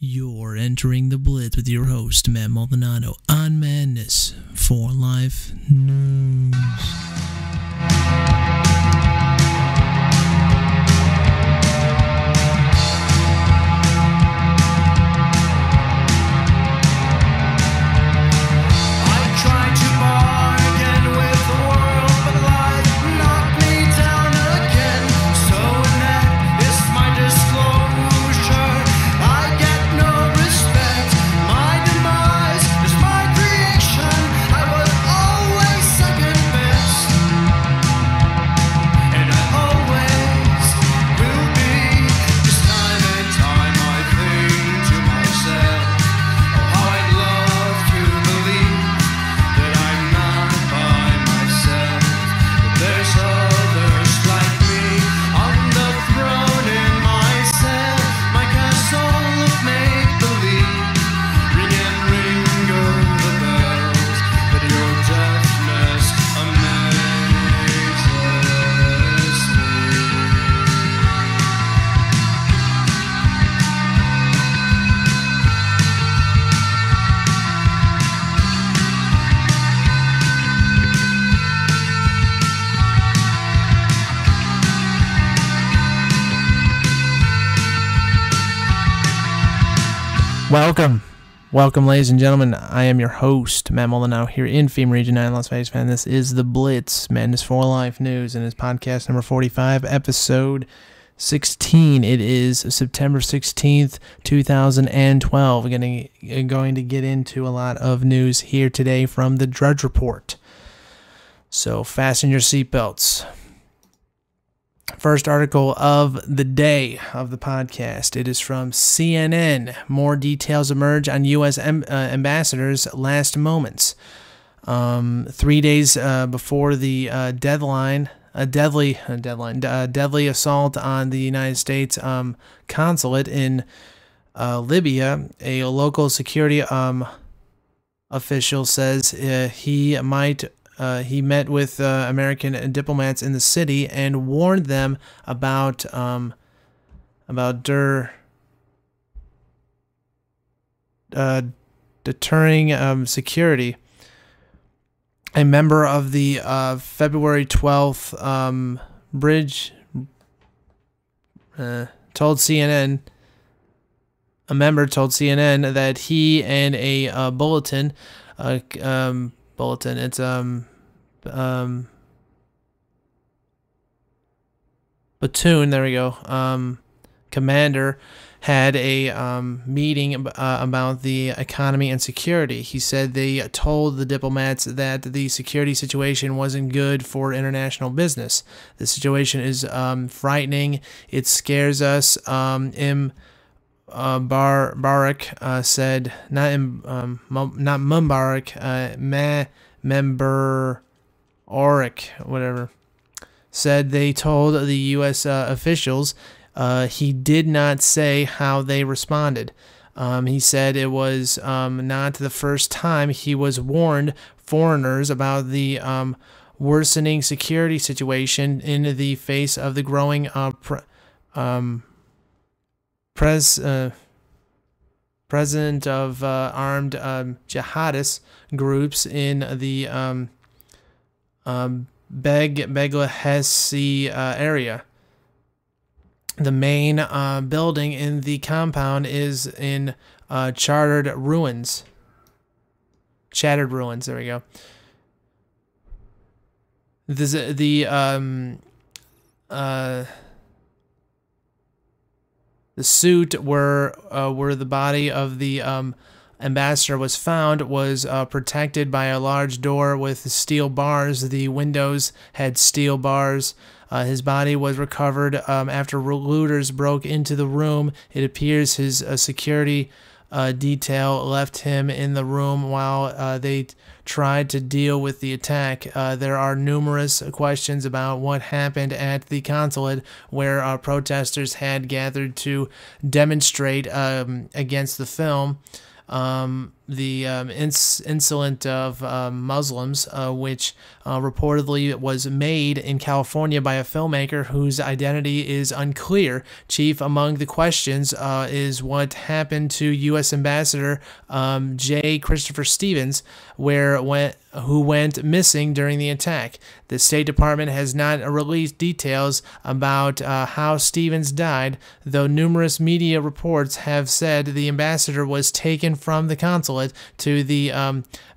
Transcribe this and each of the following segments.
You're entering the Blitz with your host, Matt Maldonado, on Madness4life News. Welcome, ladies and gentlemen. I am your host, Matt Maldonado, here in FEMA Region 9, Las Vegas, man. This is the Blitz, Madness4life News, and it's podcast number 45, episode 16. It is September 16th, 2012. We're going to get into a lot of news here today from the Drudge Report. So fasten your seatbelts. First article of the day of the podcast. It is from CNN. More details emerge on U.S. ambassador's last moments. 3 days before the deadly assault on the United States consulate in Libya, a local security official says he met with American diplomats in the city and warned them about deterring security. A member of the February 12th bridge told CNN. A member told CNN that he and a bulletin. It's platoon. There we go. Commander had a meeting about the economy and security. He said they told the diplomats that the security situation wasn't good for international business. The situation is frightening. It scares us. Mubarak said, not Mubarak, member Oric, whatever, said they told the U.S. officials. He did not say how they responded. He said it was not the first time he was warned foreigners about the worsening security situation in the face of the growing presence of armed jihadist groups in the Bangladeshi area. The main building in the compound is in shattered ruins. There we go. This The suit where the body of the ambassador was found was protected by a large door with steel bars. The windows had steel bars. His body was recovered after looters broke into the room. It appears his security detail left him in the room while they tried to deal with the attack. There are numerous questions about what happened at the consulate, where protesters had gathered to demonstrate against the film. insolent of Muslims, which reportedly was made in California by a filmmaker whose identity is unclear. Chief among the questions is what happened to U.S. Ambassador J. Christopher Stevens, who went missing during the attack. The State Department has not released details about how Stevens died, though numerous media reports have said the ambassador was taken from the consulate to the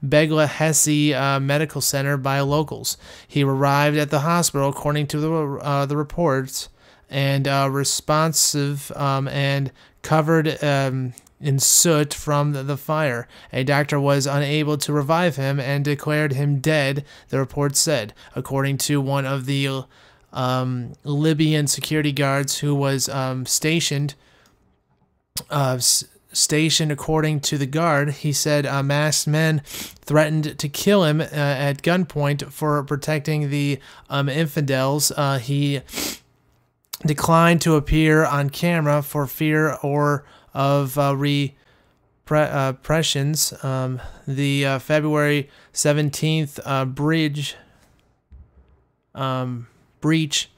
Bangladeshi Medical Center by locals. He arrived at the hospital, according to the reports, and responsive and covered in soot from the fire. A doctor was unable to revive him and declared him dead, the report said, according to one of the Libyan security guards who was stationed. According to the guard, he said masked men threatened to kill him at gunpoint for protecting the infidels. He declined to appear on camera for fear of repressions. The February 17th breach,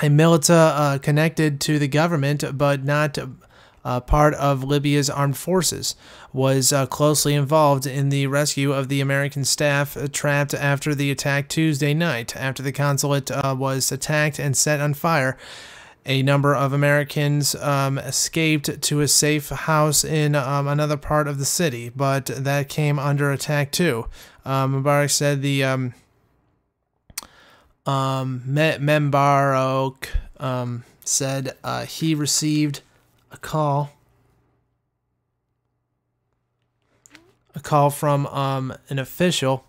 a militia connected to the government but not part of Libya's armed forces, was closely involved in the rescue of the American staff trapped after the attack Tuesday night. After the consulate was attacked and set on fire, a number of Americans escaped to a safe house in another part of the city, but that came under attack too. Mubarak said the Membarok said he received a call from an official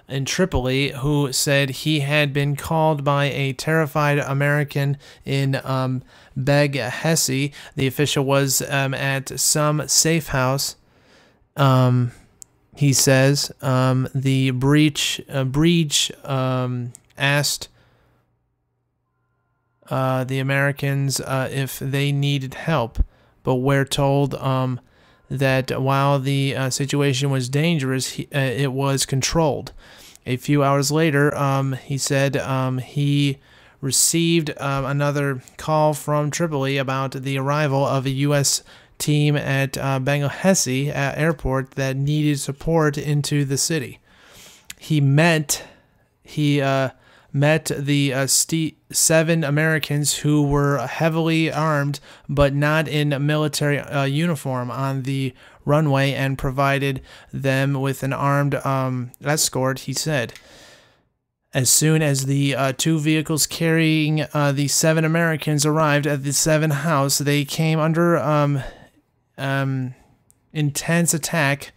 in Tripoli who said he had been called by a terrified American in Benghazi. The official was at some safe house. He says the breach asked the Americans if they needed help, but we're told that while the situation was dangerous, it was controlled. A few hours later, he said he received another call from Tripoli about the arrival of a U.S. team at Benghazi airport that needed support into the city. He met the 7 Americans who were heavily armed but not in military uniform on the runway and provided them with an armed escort, he said. As soon as the 2 vehicles carrying the 7 Americans arrived at the 7 house, they came under intense attack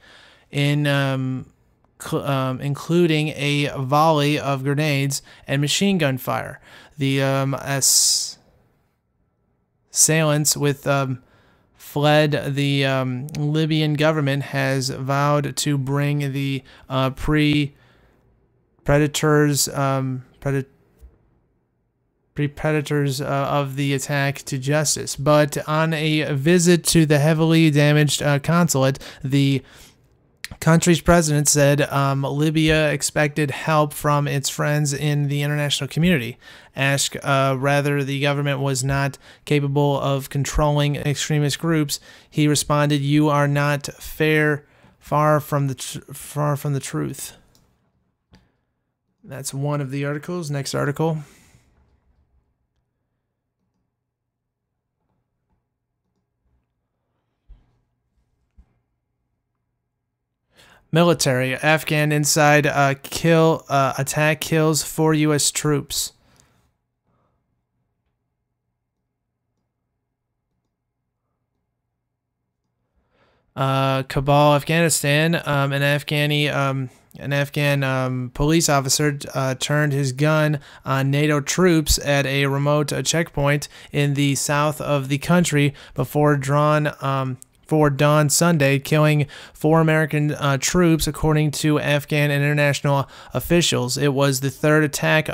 including a volley of grenades and machine gun fire. The assailants fled. The Libyan government has vowed to bring the predators of the attack to justice. But on a visit to the heavily damaged consulate, the country's president said Libya expected help from its friends in the international community. Asked whether the government was not capable of controlling extremist groups, he responded, "You are not far from the truth." That's one of the articles. Next article. Military. Afghan inside attack kills 4 U.S. troops. Kabul, Afghanistan. An Afghan police officer turned his gun on NATO troops at a remote checkpoint in the south of the country before dawn Sunday, killing 4 American troops, according to Afghan and international officials. It was the third attack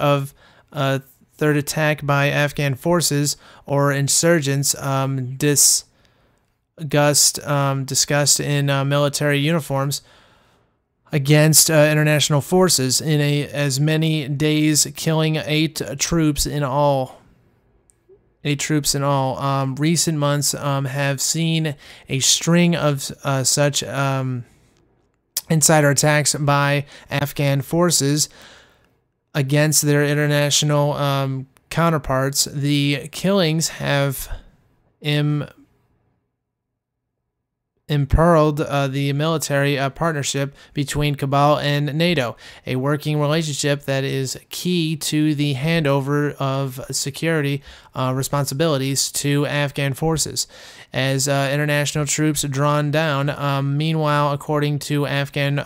by Afghan forces or insurgents discussed in military uniforms against international forces in as many days, killing 8 troops in all. 8 troops in all. Recent months have seen a string of such insider attacks by Afghan forces against their international counterparts. The killings have imperiled the military partnership between Kabul and NATO, a working relationship that is key to the handover of security responsibilities to Afghan forces. As international troops drawn down, meanwhile, according to Afghan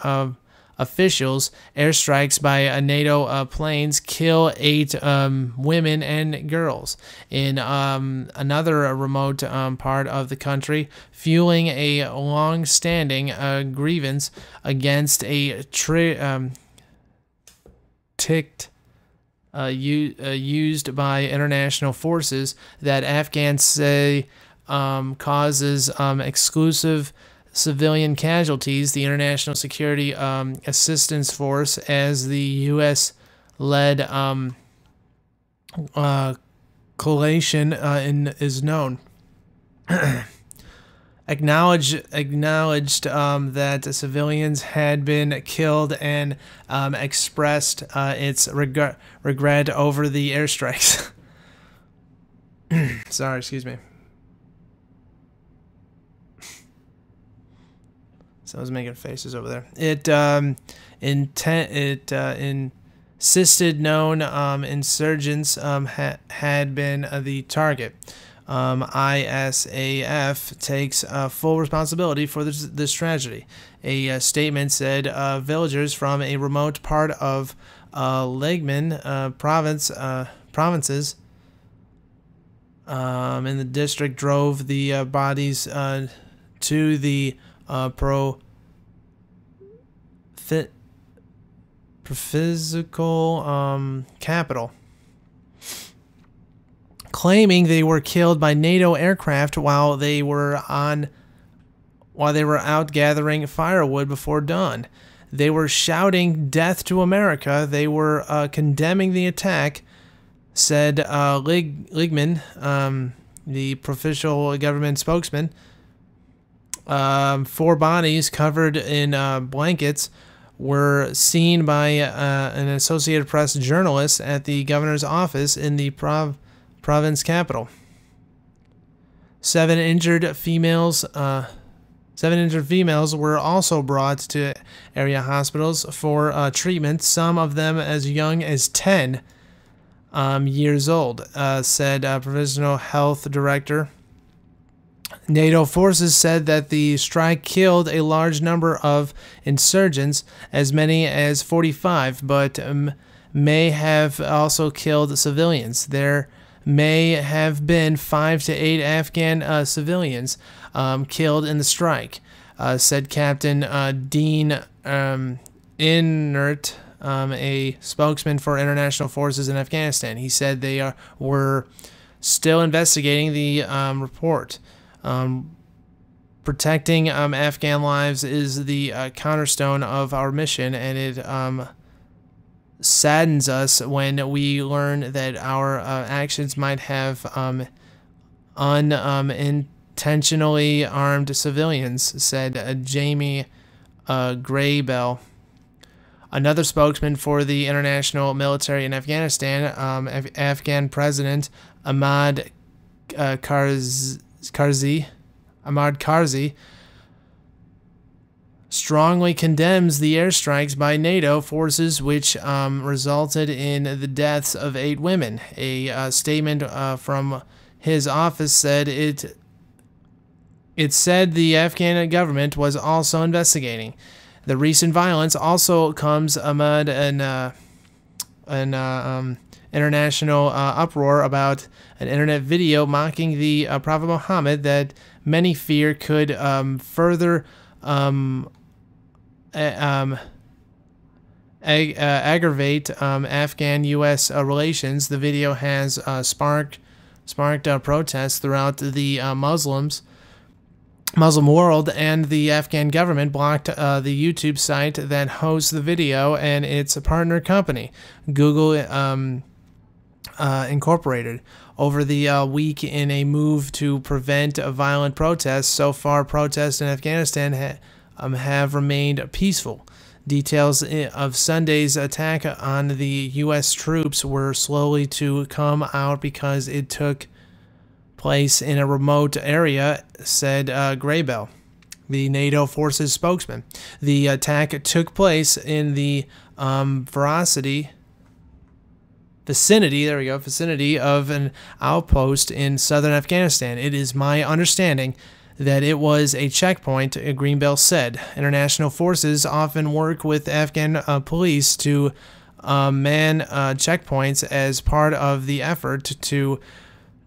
officials, airstrikes by NATO planes kill 8 women and girls in another remote part of the country, fueling a long-standing grievance against a ticket used by international forces that Afghans say causes exclusive civilian casualties. The International Security Assistance Force, as the U.S.-led coalition is known, acknowledged that civilians had been killed and expressed its regret over the airstrikes. Sorry, excuse me. So I was making faces over there. It insisted known insurgents had been the target. ISAF takes full responsibility for this tragedy. A statement said villagers from a remote part of Libyan provinces in the district drove the bodies to the physical capital, claiming they were killed by NATO aircraft while they were out gathering firewood before dawn. They were shouting "Death to America." They were condemning the attack, said Ligman, the official government spokesman. 4 bodies covered in blankets were seen by an Associated Press journalist at the governor's office in the province capital. 7 injured females were also brought to area hospitals for treatment, some of them as young as 10 years old, said Provincial Health Director. NATO forces said that the strike killed a large number of insurgents, as many as 45, but may have also killed civilians. There may have been 5 to 8 Afghan civilians killed in the strike, said Captain Dean Inert, a spokesman for international forces in Afghanistan. He said they were still investigating the report. Protecting Afghan lives is the cornerstone of our mission, and it saddens us when we learn that our actions might have unintentionally armed civilians, said Jamie Graybell. Another spokesman for the international military in Afghanistan, Afghan President Ahmad Karzai, strongly condemns the airstrikes by NATO forces, which resulted in the deaths of 8 women. A statement from his office said it said the Afghan government was also investigating. The recent violence also comes amid an international uproar about an internet video mocking the Prophet Muhammad that many fear could further aggravate Afghan-U.S. relations. The video has sparked protests throughout the Muslims Muslim world and the Afghan government blocked the YouTube site that hosts the video and its partner company, Google Incorporated, over the week in a move to prevent violent protests. So far, protests in Afghanistan have remained peaceful. Details of Sunday's attack on the U.S. troops were slowly to come out because it took place in a remote area, said Graybell, the NATO forces spokesman. The attack took place in the vicinity of an outpost in southern Afghanistan. It is my understanding that it was a checkpoint, Greenbell said. International forces often work with Afghan police to man checkpoints as part of the effort to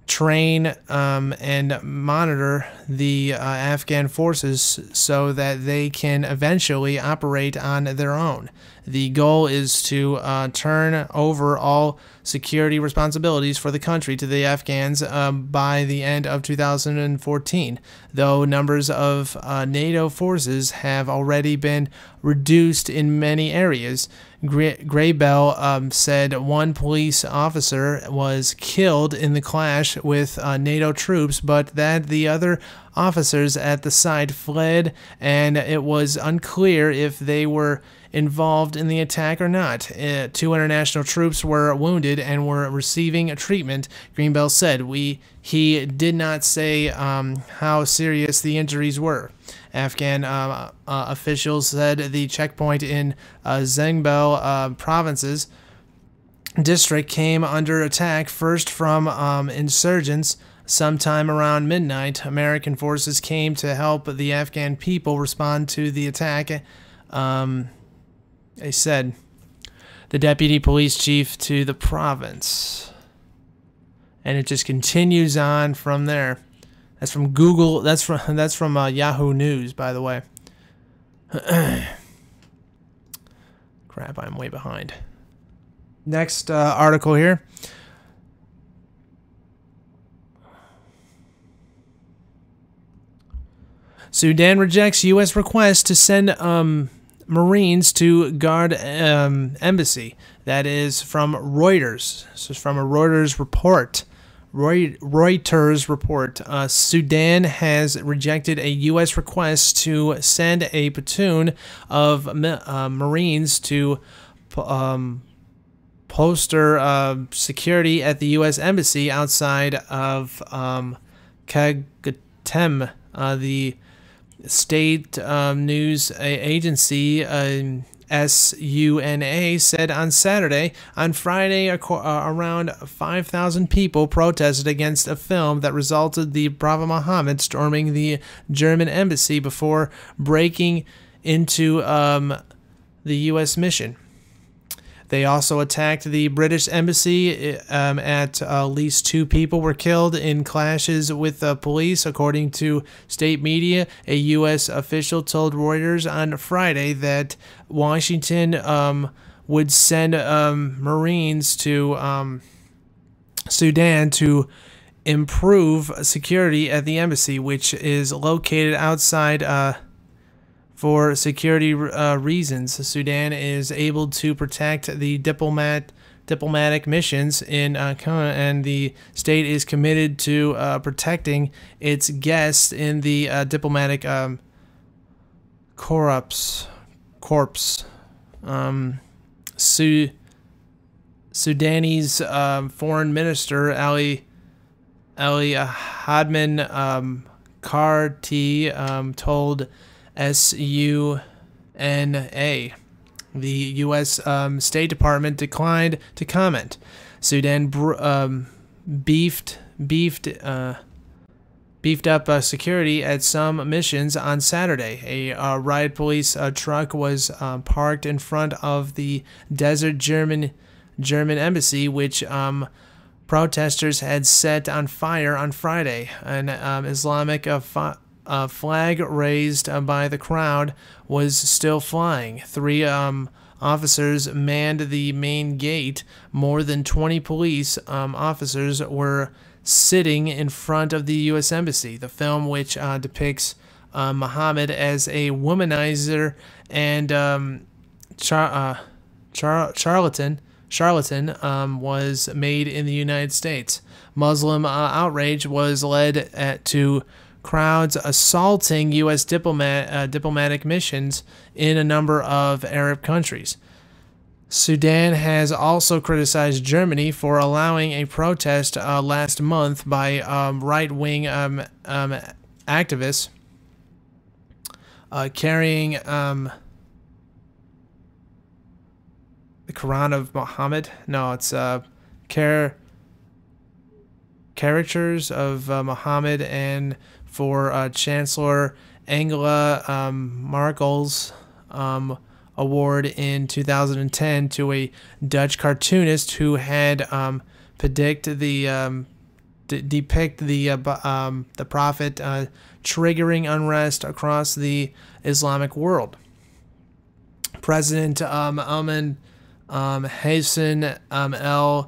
train and monitor the Afghan forces so that they can eventually operate on their own. The goal is to turn over all security responsibilities for the country to the Afghans by the end of 2014, though numbers of NATO forces have already been reduced in many areas. Graybell said one police officer was killed in the clash with NATO troops, but that the other officers at the site fled, and it was unclear if they were involved in the attack or not. 2 international troops were wounded and were receiving treatment, Greenbell said. He did not say how serious the injuries were. Afghan officials said the checkpoint in Zengbel province's district came under attack first from insurgents sometime around midnight. American forces came to help the Afghan people respond to the attack. They said the deputy police chief to the province, and it just continues on from there. That's from Google. That's from Yahoo News, by the way. Crap, I'm way behind. Next article here. Sudan rejects U.S. request to send Marines to guard embassy. That is from Reuters. This is from a Reuters report. Reuters report. Sudan has rejected a U.S. request to send a platoon of Marines to poster security at the U.S. embassy outside of Khartoum. The state news agency SUNA said on Saturday. On Friday, around 5,000 people protested against a film that resulted the Prophet Muhammad storming the German embassy before breaking into the U.S. mission. They also attacked the British embassy. At least 2 people were killed in clashes with police, according to state media. A U.S. official told Reuters on Friday that Washington would send Marines to Sudan to improve security at the embassy, which is located outside for security reasons. Sudan is able to protect the diplomatic missions in and the state is committed to protecting its guests in the diplomatic corps. Sudanese Foreign Minister Ali Hadman Karti told SUNA. The U.S. State Department declined to comment. Sudan beefed up security at some missions on Saturday. A riot police truck was parked in front of the desert German embassy, which protesters had set on fire on Friday. An Islamic flag raised by the crowd was still flying. 3 officers manned the main gate. More than 20 police officers were sitting in front of the U.S. Embassy. The film, which depicts Muhammad as a womanizer and charlatan was made in the United States. Muslim outrage was led to crowds assaulting U.S. diplomatic missions in a number of Arab countries. Sudan has also criticized Germany for allowing a protest last month by right-wing activists carrying the Quran of Muhammad. No, it's caricatures of Muhammad, and for Chancellor Angela Merkel's award in 2010 to a Dutch cartoonist who had depict the prophet triggering unrest across the Islamic world. President Hassan al-Bashar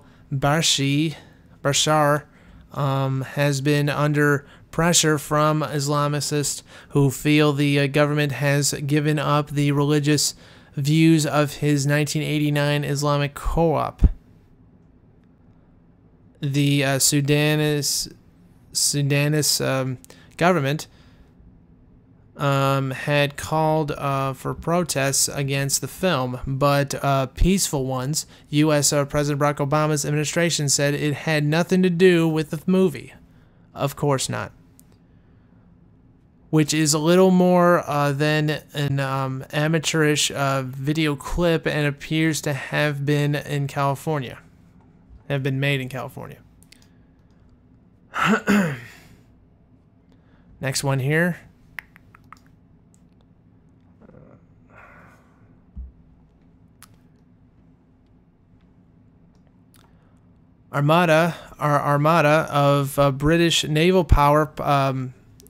has been under pressure from Islamicists who feel the government has given up the religious views of his 1989 Islamic co-op. The Sudanese government had called for protests against the film, but peaceful ones. U.S. President Barack Obama's administration said it had nothing to do with the movie. Of course not. Which is a little more than an amateurish video clip, and appears to have been in California. Have been made in California. Next one here. Armada of British naval power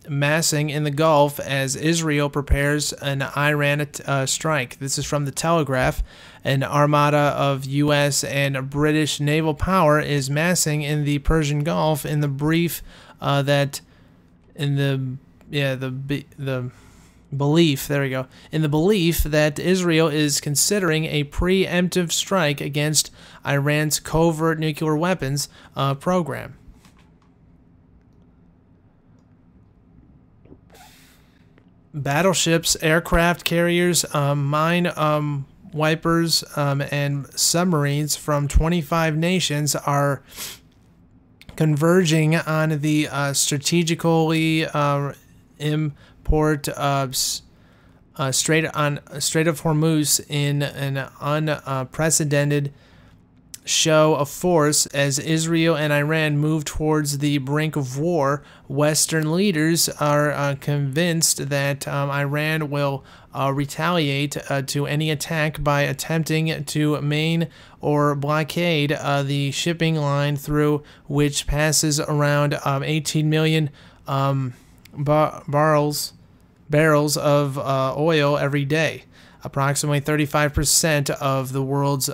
massing in the Gulf as Israel prepares an Iran strike. This is from the Telegraph. An armada of U.S. and British naval power is massing in the Persian Gulf in the belief that Israel is considering a preemptive strike against Iran's covert nuclear weapons program. Battleships, aircraft carriers, mine wipers, and submarines from 25 nations are converging on the strategically import Strait of Hormuz in an unprecedented show of force as Israel and Iran move towards the brink of war. Western leaders are convinced that Iran will retaliate to any attack by attempting to main or blockade the shipping line through which passes around 18 million barrels of oil every day, approximately 35% of the world's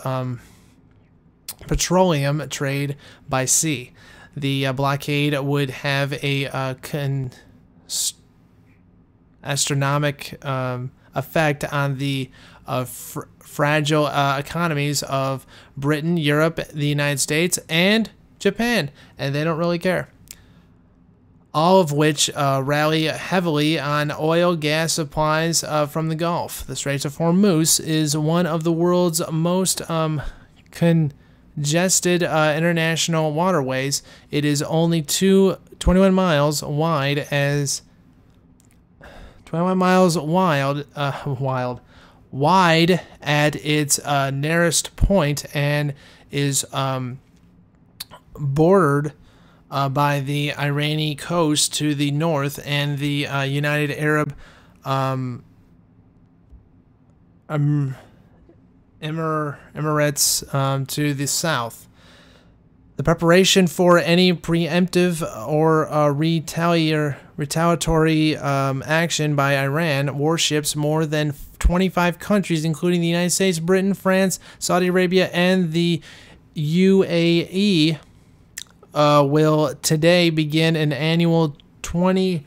petroleum trade by sea. The blockade would have a astronomical effect on the fragile economies of Britain, Europe, the United States, and Japan, and they don't really care. All of which rally heavily on oil gas supplies from the Gulf. The Strait of Hormuz is one of the world's most congested international waterways. It is only 21 miles wide wide at its nearest point, and is bordered by the Iranian coast to the north and the United Arab Emirates to the south. The preparation for any preemptive or retaliatory action by Iran warships more than 25 countries, including the United States, Britain, France, Saudi Arabia, and the UAE, will today begin an annual $20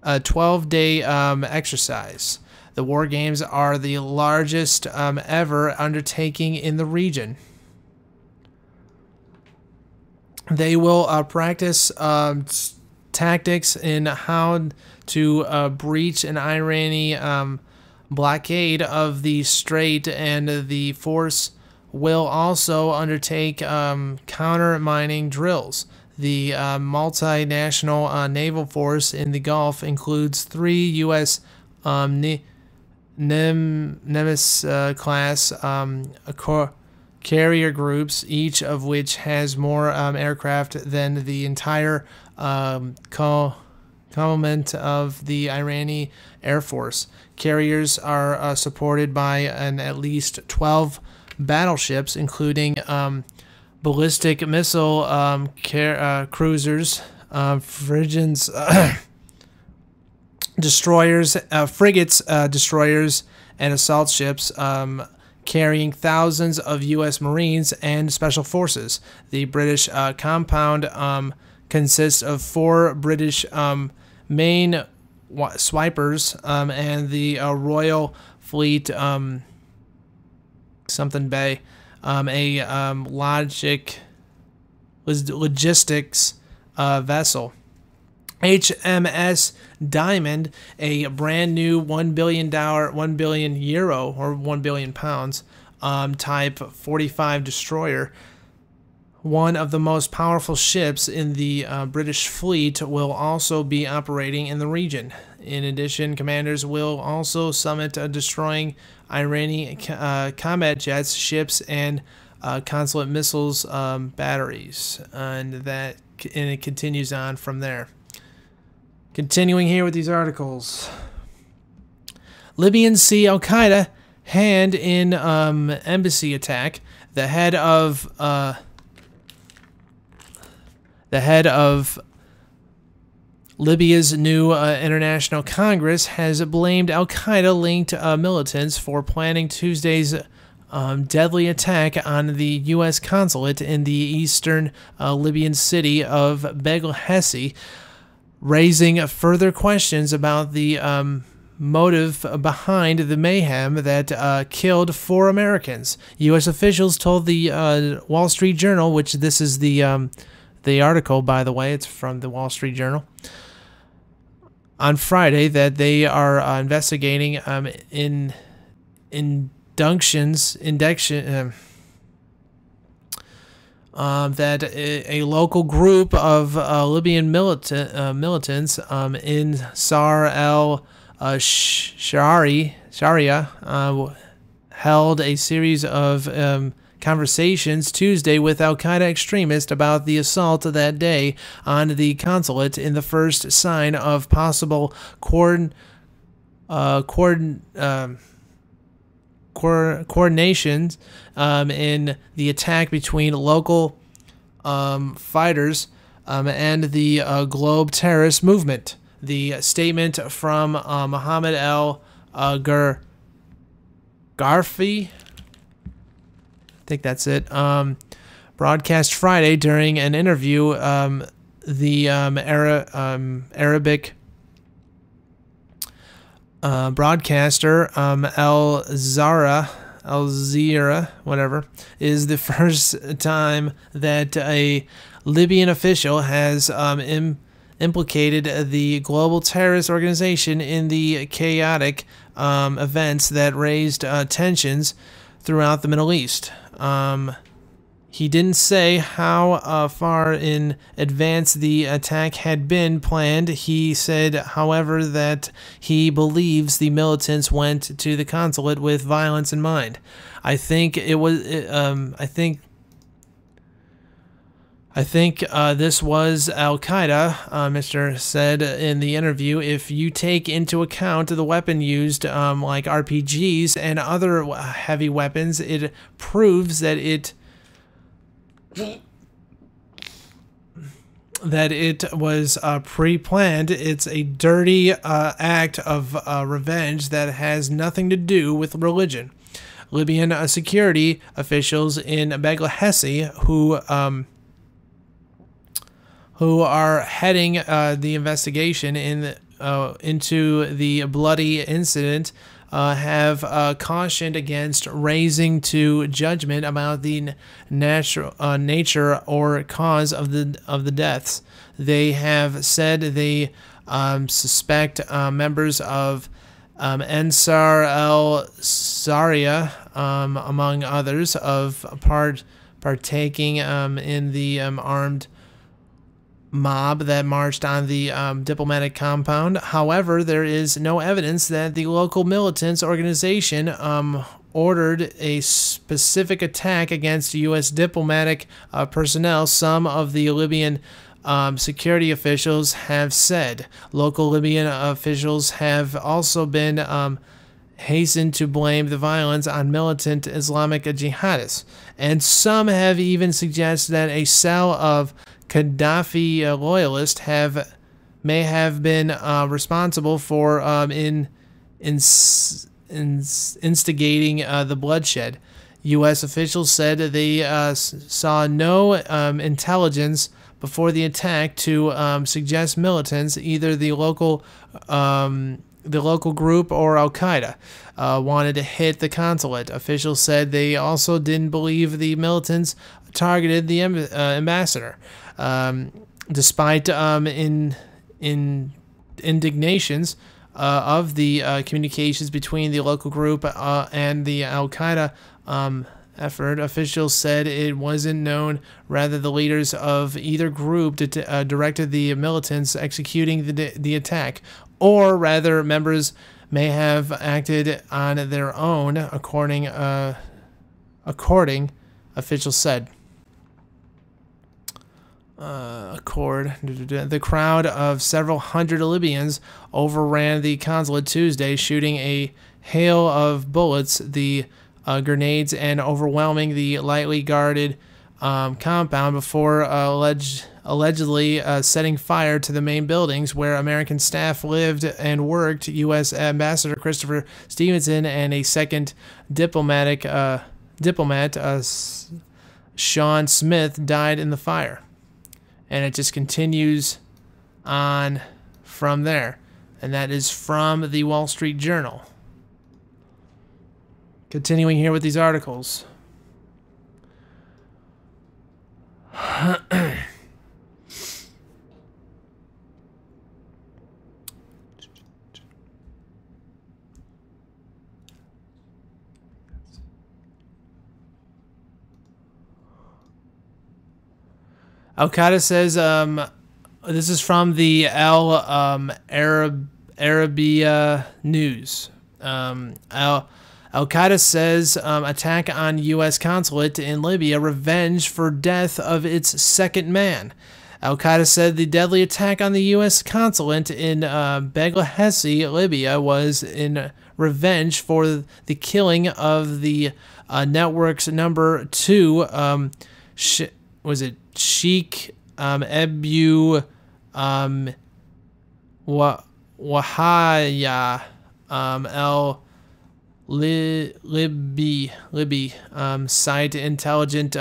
a 12-day exercise. The war games are the largest ever undertaking in the region. They will practice tactics in how to breach an Iranian blockade of the strait, and the force will also undertake counter-mining drills. The multinational naval force in the Gulf includes 3 U.S. Nemesis-class carrier groups, each of which has more aircraft than the entire complement of the Iranian Air Force. Carriers are supported by at least 12 battleships, including ballistic missile cruisers, frigates, destroyers, destroyers, and assault ships, carrying thousands of U.S. Marines and Special Forces. The British compound consists of 4 British main swipers and the Royal Fleet something Bay, a logistics vessel. HMS Diamond, a brand new $1 billion euro or 1 billion pounds type 45 destroyer, one of the most powerful ships in the British fleet, will also be operating in the region. In addition, commanders will also summit destroying Iranian combat jets, ships, and consulate missiles batteries, and it continues on from there. Continuing here with these articles. Libyans see al-qaeda hand in embassy attack. The head of Libya's new International Congress has blamed al-Qaeda-linked militants for planning Tuesday's deadly attack on the U.S. consulate in the eastern Libyan city of Benghazi, raising further questions about the motive behind the mayhem that killed 4 Americans. U.S. officials told the Wall Street Journal, which this is the article, by the way, it's from the Wall Street Journal, on Friday, that they are investigating that a local group of Libyan militants in Sar al-Sharia held a series of conversations Tuesday with al-Qaeda extremists about the assault that day on the consulate, in the first sign of possible coordinations in the attack between local fighters and the Globe terrorist movement. The statement from Mohammed al-Garfi, I think that's it, broadcast Friday during an interview. The Arabic broadcaster Al Jazeera, whatever, is the first time that a Libyan official has implicated the global terrorist organization in the chaotic events that raised tensions throughout the Middle East. He didn't say how far in advance the attack had been planned. He said, however, that he believes the militants went to the consulate with violence in mind. I think this was al-Qaeda, Mr. said in the interview. If you take into account the weapon used, like RPGs and other heavy weapons, it proves that it was pre-planned. It's a dirty act of revenge that has nothing to do with religion. Libyan security officials in Benghazi, who are heading the investigation into the bloody incident have cautioned against raising to judgment about the nature or cause of the deaths. They have said they suspect members of Ansar al-Sharia, among others, of partaking in the armed mob that marched on the diplomatic compound. However, there is no evidence that the local militants organization ordered a specific attack against U.S. diplomatic personnel. Some of the Libyan security officials have said. Local Libyan officials have also been hastened to blame the violence on militant Islamic jihadists, and some have even suggested that a cell of Gaddafi loyalists may have been responsible for instigating the bloodshed. U.S. officials said they saw no intelligence before the attack to suggest militants, either the local group or al-Qaeda, wanted to hit the consulate. Officials said they also didn't believe the militants targeted the ambassador, despite indignations of the communications between the local group and the al-Qaeda effort. Officials said it wasn't known whether the leaders of either group directed the militants executing the attack, or rather members may have acted on their own, according officials said. The crowd of several hundred Libyans overran the consulate Tuesday, shooting a hail of bullets, the grenades, and overwhelming the lightly guarded compound before allegedly setting fire to the main buildings where American staff lived and worked. U.S. Ambassador Christopher Stevenson and a second diplomat, Sean Smith, died in the fire. And it just continues on from there. And that is from the Wall Street Journal. Continuing here with these articles. Al-Qaeda says, this is from the Arabiya News. Al-Qaeda says attack on U.S. consulate in Libya, revenge for death of its second man. Al-Qaeda said the deadly attack on the U.S. consulate in Benghazi, Libya, was in revenge for the killing of the network's number 2, Sheikh Ebu Wahaya Libby site intelligent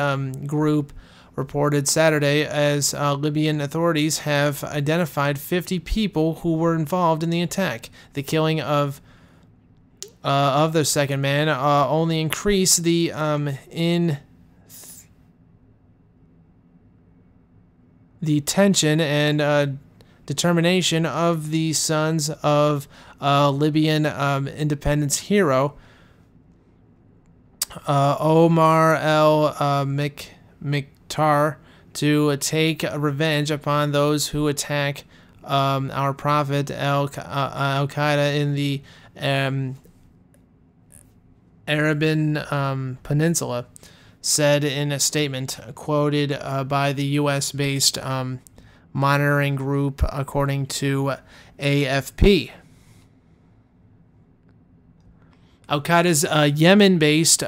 group reported Saturday, as Libyan authorities have identified 50 people who were involved in the attack. The killing of their second man only increased the the tension and determination of the sons of Libyan independence hero Omar al-Mukhtar to take revenge upon those who attack our prophet al-Qaeda in the Arabian Peninsula, said in a statement quoted by the U.S.-based monitoring group, according to AFP. Al-Qaeda's Yemen-based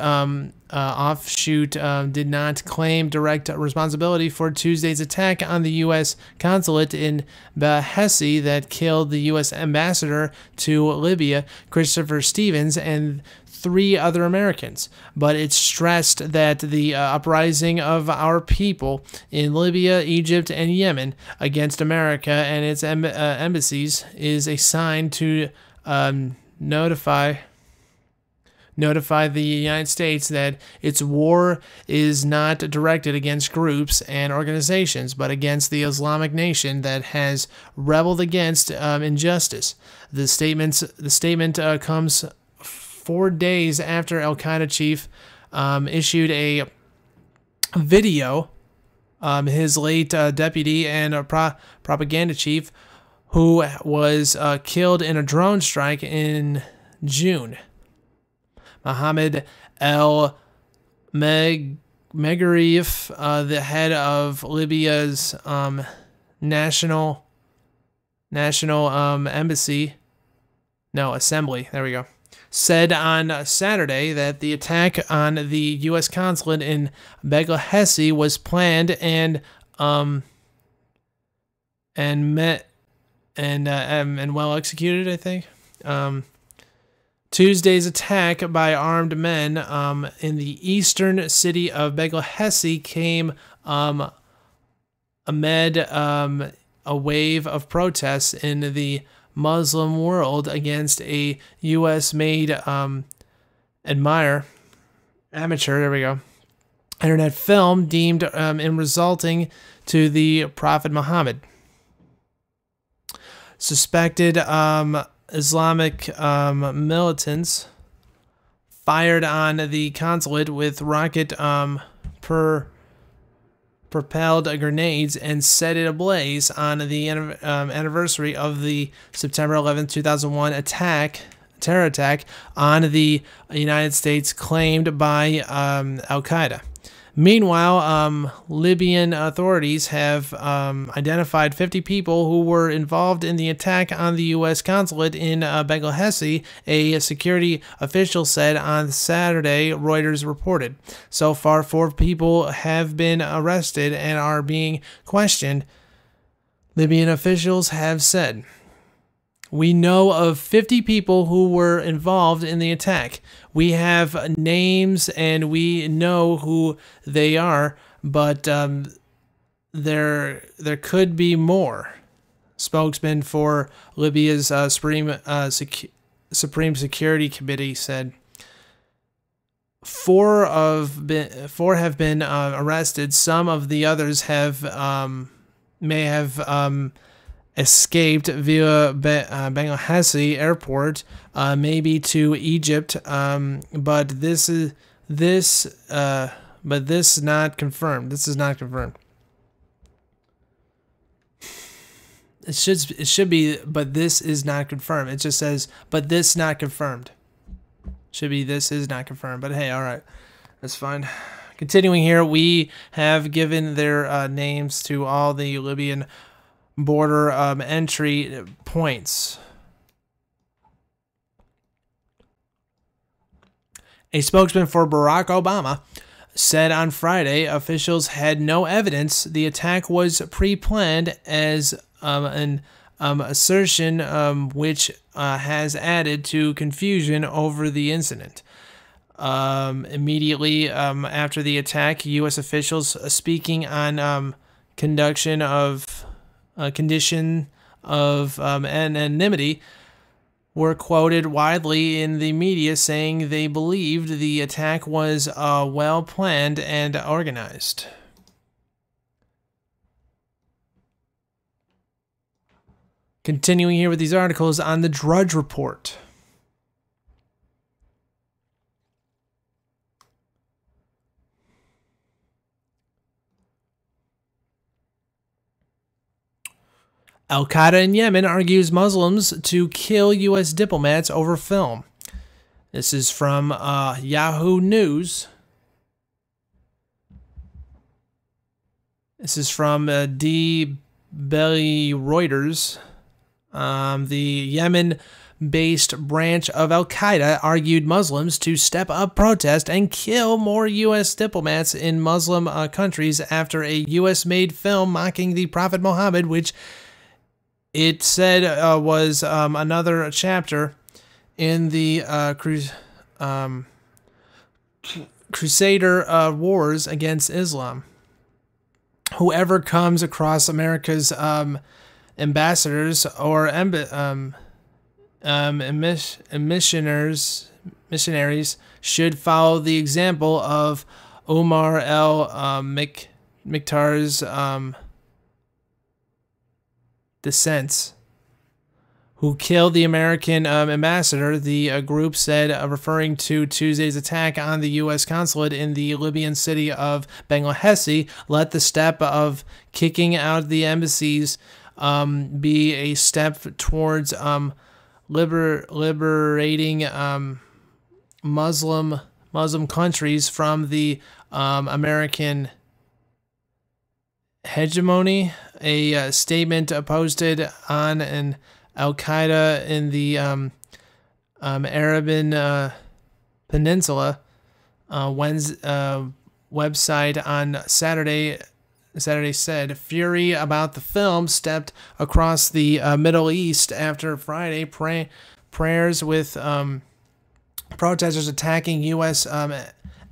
offshoot did not claim direct responsibility for Tuesday's attack on the U.S. consulate in Benghazi that killed the U.S. ambassador to Libya, Christopher Stevens, and 3 other Americans, but it stressed that the uprising of our people in Libya, Egypt, and Yemen against America and its embassies is a sign to notify the United States that its war is not directed against groups and organizations, but against the Islamic nation that has rebelled against injustice. The statement comes 4 days after al-Qaeda chief issued a video, his late deputy and propaganda chief, who was killed in a drone strike in June. Mohammed al-Maghrib, the head of Libya's national assembly, there we go, said on Saturday that the attack on the U.S. consulate in Benghazi was planned and well executed, I think. Tuesday's attack by armed men in the eastern city of Benghazi came amid a wave of protests in the Muslim world against a U.S.-made internet film deemed in resulting to the Prophet Muhammad. Suspected Islamic militants fired on the consulate with rocket propelled grenades and set it ablaze on the anniversary of the September 11, 2001 terror attack on the United States claimed by al-Qaeda. Meanwhile, Libyan authorities have identified 50 people who were involved in the attack on the U.S. consulate in Benghazi, a security official said on Saturday, Reuters reported. So far, 4 people have been arrested and are being questioned, Libyan officials have said. We know of 50 people who were involved in the attack. We have names and we know who they are, but there could be more. Spokesman for Libya's Supreme Security Committee said. 4 have been arrested. Some of the others may have escaped via Benghazi airport, maybe to Egypt, but this is not confirmed. This is not confirmed. It should be, but this is not confirmed. It just says, but this not confirmed. Should be, this is not confirmed. But hey, all right, that's fine. Continuing here, we have given their names to all the Libyan border entry points. A spokesman for Barack Obama said on Friday officials had no evidence the attack was pre-planned, as an assertion which has added to confusion over the incident. Immediately after the attack, U.S. officials speaking on condition of anonymity were quoted widely in the media saying they believed the attack was well planned and organized. Continuing here with these articles on the Drudge Report. Al-Qaeda in Yemen argues Muslims to kill U.S. diplomats over film. This is from Yahoo News. This is from Reuters. The Yemen based branch of al-Qaeda argued Muslims to step up protest and kill more U.S. diplomats in Muslim countries after a U.S.-made film mocking the Prophet Muhammad, which it said was another chapter in the Crusader wars against Islam. Whoever comes across America's ambassadors or missionaries should follow the example of Umar al-Mukhtar's descents, who killed the American ambassador, the group said, referring to Tuesday's attack on the U.S. consulate in the Libyan city of Benghazi. Let the step of kicking out the embassies be a step towards liberating Muslim countries from the American hegemony. A statement posted on an al-Qaeda in the Arabian Peninsula website on Saturday said fury about the film stepped across the Middle East after Friday prayers with protesters attacking U.S.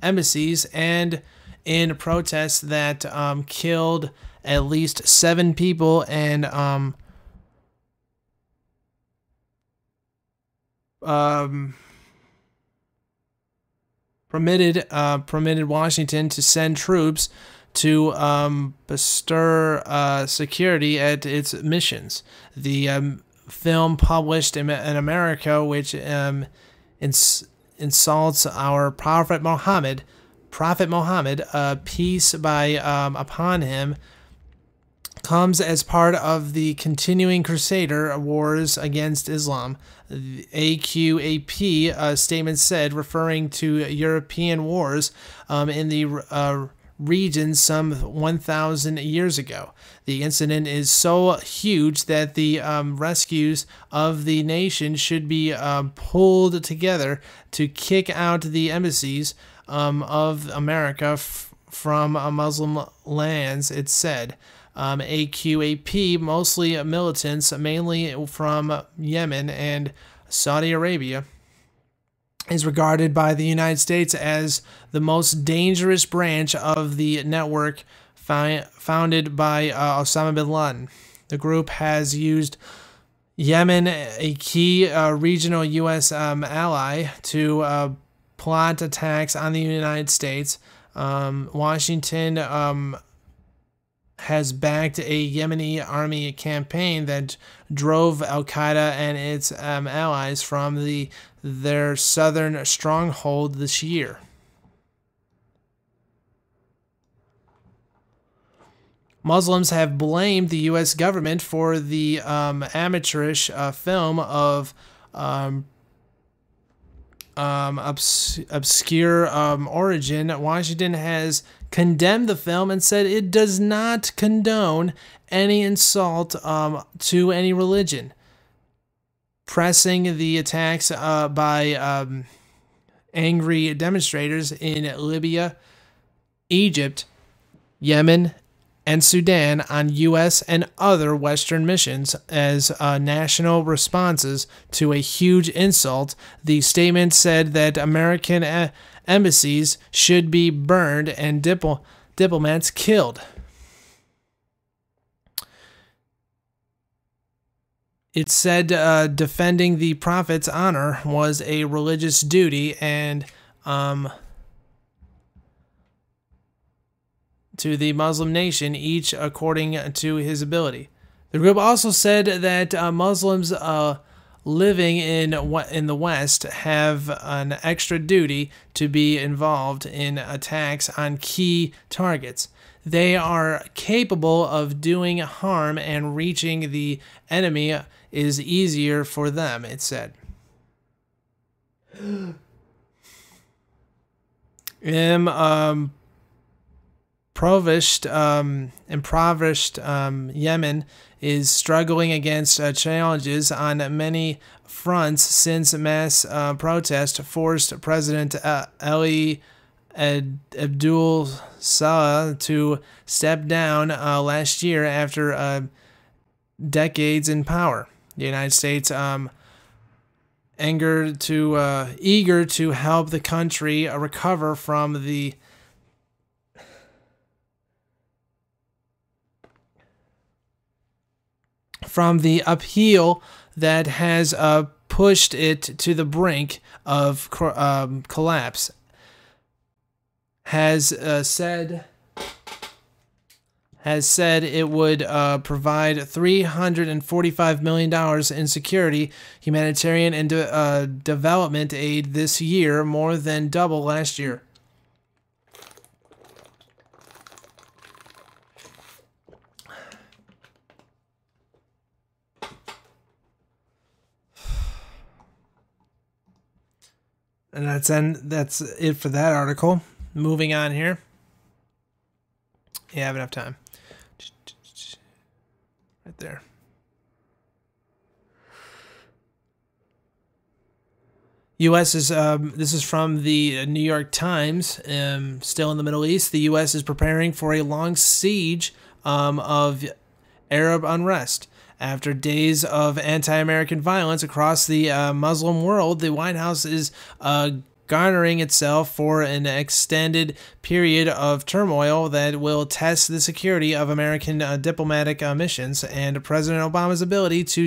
embassies and in protests that killed at least 7 people and permitted Washington to send troops to bestir security at its missions. The film published in America, which insults our Prophet Muhammad, peace upon him, comes as part of the continuing Crusader wars against Islam. The AQAP statement said, referring to European wars in the region some 1,000 years ago. The incident is so huge that the rescues of the nation should be pulled together to kick out the embassies of America from Muslim lands, it said. AQAP, mostly militants, mainly from Yemen and Saudi Arabia, is regarded by the United States as the most dangerous branch of the network founded by Osama bin Laden. The group has used Yemen, a key regional U.S. ally, to plot attacks on the United States. Washington has backed a Yemeni army campaign that drove al-Qaeda and its allies from their southern stronghold this year. Muslims have blamed the U.S. government for the amateurish film of obscure origin. Washington has condemned the film and said it does not condone any insult to any religion, pressing the attacks by angry demonstrators in Libya, Egypt, Yemen, and Sudan on U.S. and other Western missions as national responses to a huge insult. The statement said that American embassies should be burned and diplomats killed. It said defending the Prophet's honor was a religious duty and to the Muslim nation, each according to his ability. The group also said that Muslims living in the West have an extra duty to be involved in attacks on key targets. They are capable of doing harm, and reaching the enemy is easier for them, it said. impoverished Yemen is struggling against challenges on many fronts since mass protest forced President Ali Abdul Salah to step down last year after decades in power. The United States, eager to help the country recover from the upheaval that has pushed it to the brink of collapse, has said it would provide $345 million in security, humanitarian, and development aid this year, more than double last year. And that's it for that article. Moving on here. You have enough time. Right there. U.S. is, this is from the New York Times, still in the Middle East. The U.S. is preparing for a long siege of Arab unrest. After days of anti-American violence across the Muslim world, the White House is garnering itself for an extended period of turmoil that will test the security of American diplomatic missions and President Obama's ability to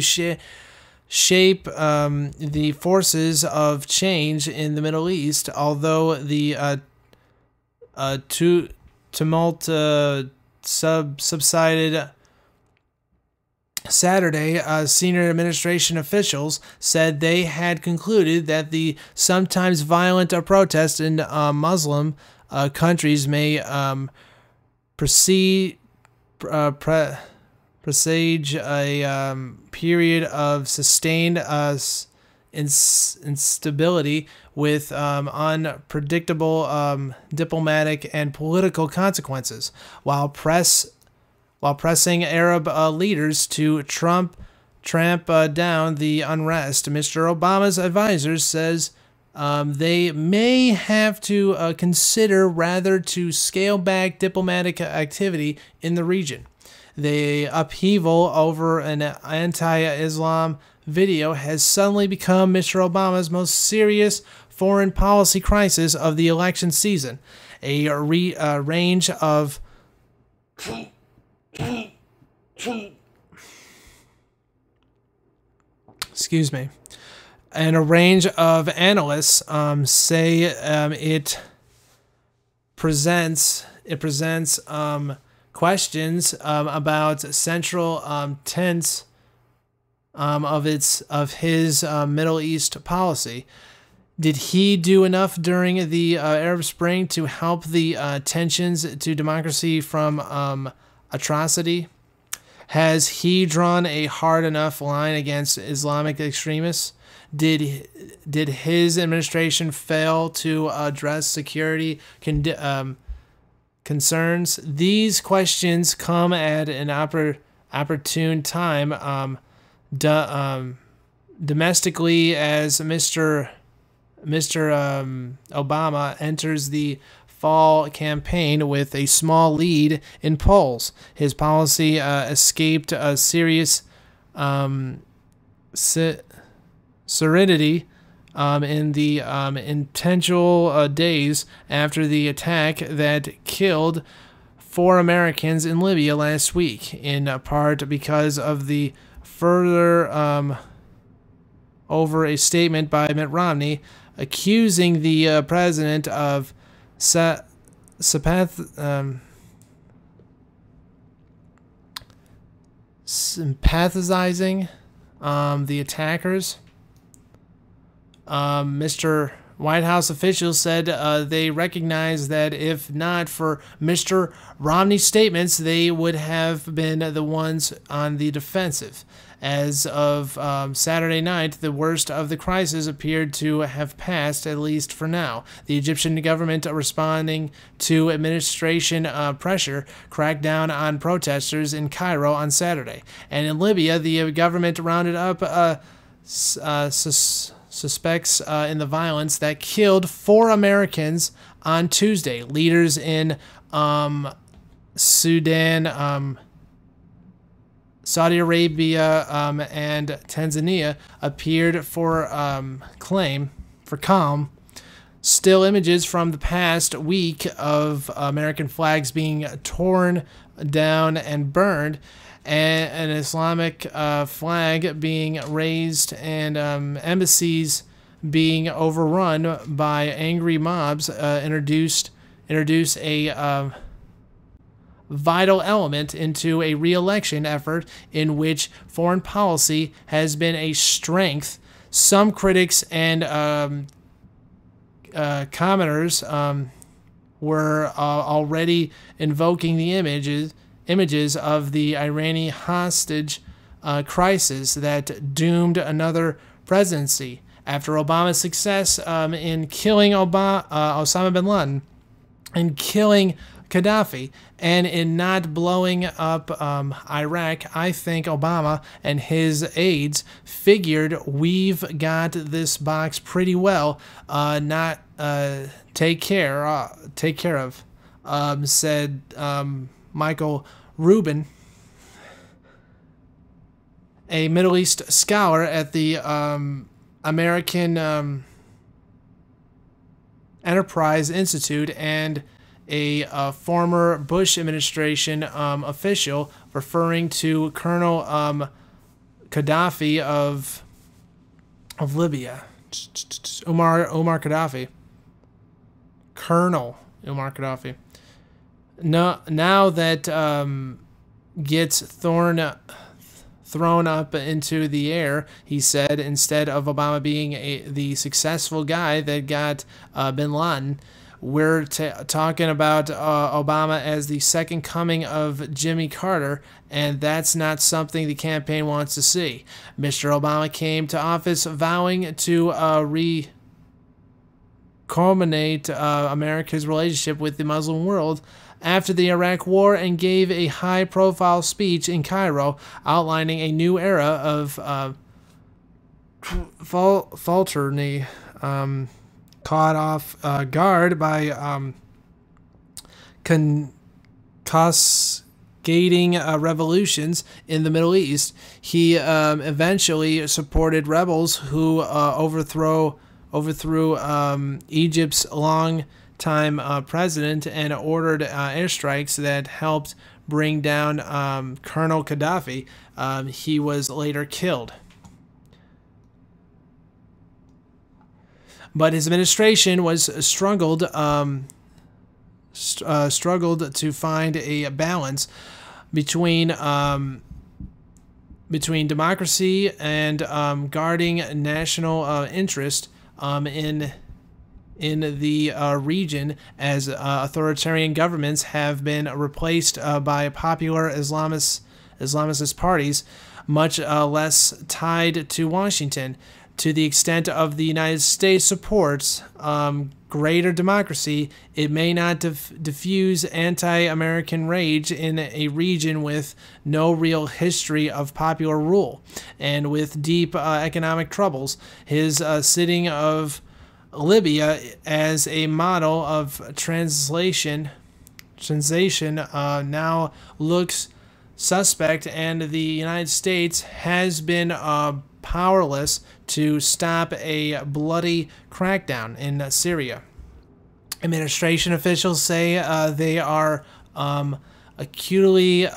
shape the forces of change in the Middle East. Although the tumult subsided Saturday, senior administration officials said they had concluded that the sometimes violent protests in Muslim countries may presage a period of sustained instability with unpredictable diplomatic and political consequences, while pressing Arab leaders to tramp down the unrest. Mr. Obama's advisors says they may have to consider rather to scale back diplomatic activity in the region. The upheaval over an anti-Islam video has suddenly become Mr. Obama's most serious foreign policy crisis of the election season. A range of excuse me, and a range of analysts say it presents questions about central tenets of his Middle East policy. Did he do enough during the Arab Spring to help the tensions to democracy from atrocity? Has he drawn a hard enough line against Islamic extremists? Did his administration fail to address security concerns? These questions come at an opportune time domestically, as Mr. Obama enters the fall campaign with a small lead in polls. His policy escaped a serious serenity in the intentional days after the attack that killed 4 Americans in Libya last week, in part because of the further over a statement by Mitt Romney accusing the president of sympathizing the attackers. Mr. White House officials said they recognize that if not for Mr. Romney's statements, they would have been the ones on the defensive. As of Saturday night, the worst of the crisis appeared to have passed, at least for now. The Egyptian government, responding to administration pressure, cracked down on protesters in Cairo on Saturday. And in Libya, the government rounded up suspects in the violence that killed 4 Americans on Tuesday. Leaders in Sudan, Saudi Arabia, and Tanzania appeared for calm. Still images from the past week of American flags being torn down and burned, and an Islamic flag being raised, and embassies being overrun by angry mobs introduce a vital element into a re-election effort in which foreign policy has been a strength. Some critics and commenters were already invoking the images of the Iranian hostage crisis that doomed another presidency after Obama's success in killing Osama bin Laden and killing Gaddafi, and in not blowing up Iraq. I think Obama and his aides figured we've got this box pretty well, take care of, said Michael Rubin, a Middle East scholar at the American Enterprise Institute and a former Bush administration official, referring to Colonel Gaddafi of Libya, Umar Gaddafi, Colonel Umar Gaddafi. Now that gets thrown up into the air, he said, instead of Obama being the successful guy that got bin Laden. We're talking about Obama as the second coming of Jimmy Carter, and that's not something the campaign wants to see. Mr. Obama came to office vowing to culminate America's relationship with the Muslim world after the Iraq War, and gave a high-profile speech in Cairo outlining a new era of falterness, caught off guard by cascading revolutions in the Middle East. He eventually supported rebels who overthrew Egypt's long-time president, and ordered airstrikes that helped bring down Colonel Gaddafi. He was later killed. But his administration was struggled to find a balance between democracy and guarding national interest in the region, as authoritarian governments have been replaced by popular Islamist parties, much less tied to Washington. To the extent of the United States supports greater democracy, it may not diffuse anti-American rage in a region with no real history of popular rule and with deep economic troubles. His sitting of Libya as a model of translation now looks suspect, and the United States has been powerless to stop a bloody crackdown in Syria. Administration officials say they are acutely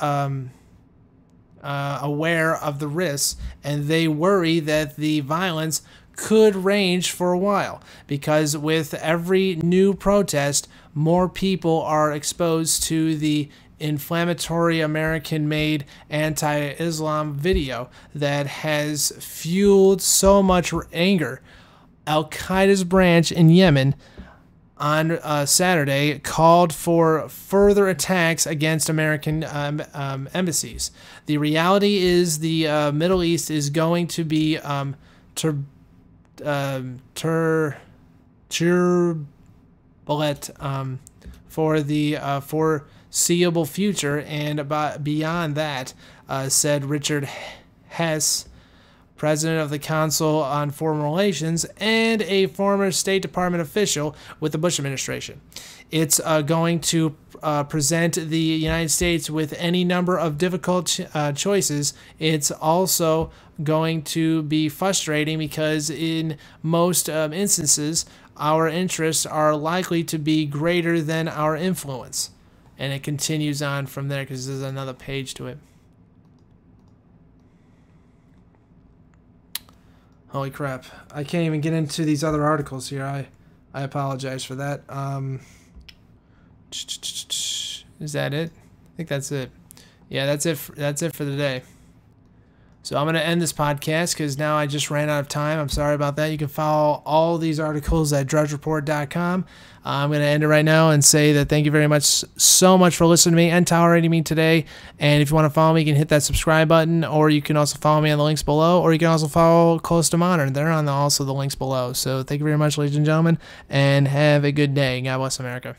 aware of the risks, and they worry that the violence could range for a while, because with every new protest, more people are exposed to the inflammatory American-made anti-Islam video that has fueled so much anger al-Qaeda's branch in Yemen on Saturday called for further attacks against American embassies. The reality is the Middle East is going to be turbulent for the foreseeable future, and beyond that, said Richard Hess, president of the Council on Foreign Relations and a former State Department official with the Bush administration. It's going to present the United States with any number of difficult choices. It's also going to be frustrating because in most instances, our interests are likely to be greater than our influence. And it continues on from there because there's another page to it. Holy crap. I can't even get into these other articles here. I apologize for that. Is that it? I think that's it. Yeah, that's it for the day. So I'm going to end this podcast because now I just ran out of time. I'm sorry about that. You can follow all these articles at drudgereport.com. I'm going to end it right now and say that thank you very much, so much for listening to me and tolerating me today. And if you want to follow me, you can hit that subscribe button, or you can also follow me on the links below, or you can also follow Close to Modern. They're on also the links below. So thank you very much, ladies and gentlemen, and have a good day. God bless America.